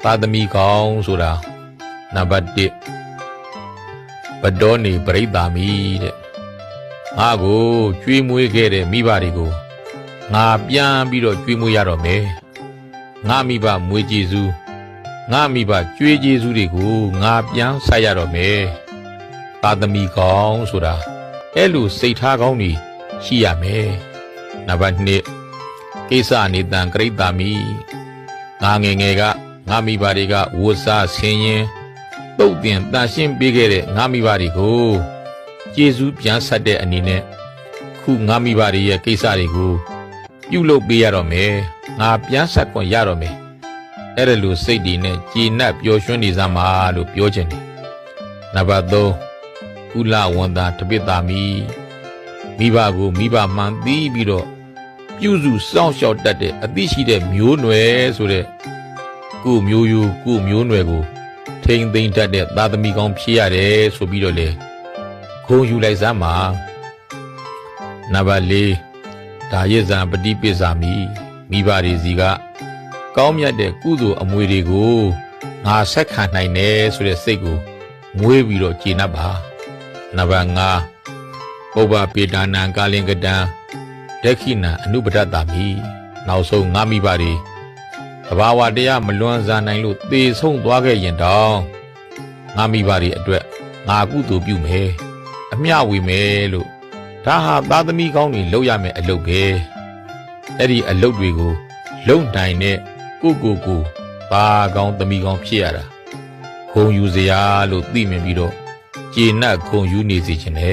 သာသမီကောင်းဆိုတာနံပါတ်1ဘတော်နေပရိသမီတဲ့ငါကိုကျွေးမွေးခဲ့တဲ့မိဘတွေကိုငါပြန်ပြီးတော့ကျွေးမွေးရတော့မယ်ငါမိဘမွေးကျေးဇူးငါမိဘကျွေးကျေးဇူးတွေကိုငါပြန်ဆက်ရတော့မယ်သာသမီကောင်းဆိုတာအဲ့လိုစိတ်ထားကောင်းတွေရှိရမယ်နံပါတ်2ကိစ္စနေတံကရိတ္တာမိငါငယ်ငယ်ကငါမိဘတွေကဝတ်စားဆင်းရင်တုတ်တင်တန်ရှင်းပေးခဲ့တဲ့ငါမိဘတွေကိုကျေးဇူးပြန်ဆက်တဲ့အနေနဲ့ခုငါမိဘတွေရဲ့ကိစ္စတွေကိုပြုလုပ်ပေးရတော့မယ်ငါပြန်ဆက်ခွင့်ရတော့မယ်အဲ့ဒါလိုစိတ်တွေနဲ့ကြည်နပ်ပျော်ရွှင်နေစမ်းပါလို့ပြောချင်တယ်နံပါတ်3ကုလဝန်တာတပိတ္တာမိမိဘကိုမိဘမှန်သိပြီးတော့ပြုစုစောင့်ရှောက်တတ်တဲ့အသိရှိတဲ့မျိုးနွယ်ဆိုတဲ့ကိုမျိုးယူကိုမျိုးနွယ်ကိုထိမ့်သိမ့်တတ်တဲ့သာသမီကောင်းဖြစ်ရတယ်ဆိုပြီးတော့လေဂုဏ်ယူလိုက်စမ်းပါနံပါတ်4ဒါရစ်ဇံပฏิပိစ္ဆာမိမိဘတွေစီကကောင်းမြတ်တဲ့ကုသိုလ်အမွေတွေကိုငါဆက်ခံနိုင်တယ်ဆိုတဲ့စိတ်ကိုမွေးပြီးတော့ကျေနပ်ပါနံပါတ်5ပုဗ္ဗပေတာနံကာလင်ကတံဒက္ခိဏအနုပဒတ္တမိနောက်ဆုံးငါမိဘတွေသဘာဝတရားမလွန်စားနိုင်လို့သေဆုံးသွားခဲ့ရင်တောင်ငါမိဘတွေအတွက်ငါကုသိုလ်ပြုမယ်အမျှဝေမယ်လို့ဒါဟာသာသမီကောင်းတွေလုပ်ရမယ်အလုပ်ပဲအဲ့ဒီအလုပ်တွေကိုလုံနိုင်တဲ့ကိုဘာကောင်းသမီးကောင်းဖြစ်ရတာဂုဏ်ယူစရာလို့သိမြင်ပြီးတော့ကျေနပ်ဂုဏ်ယူနေစေခြင်းလေ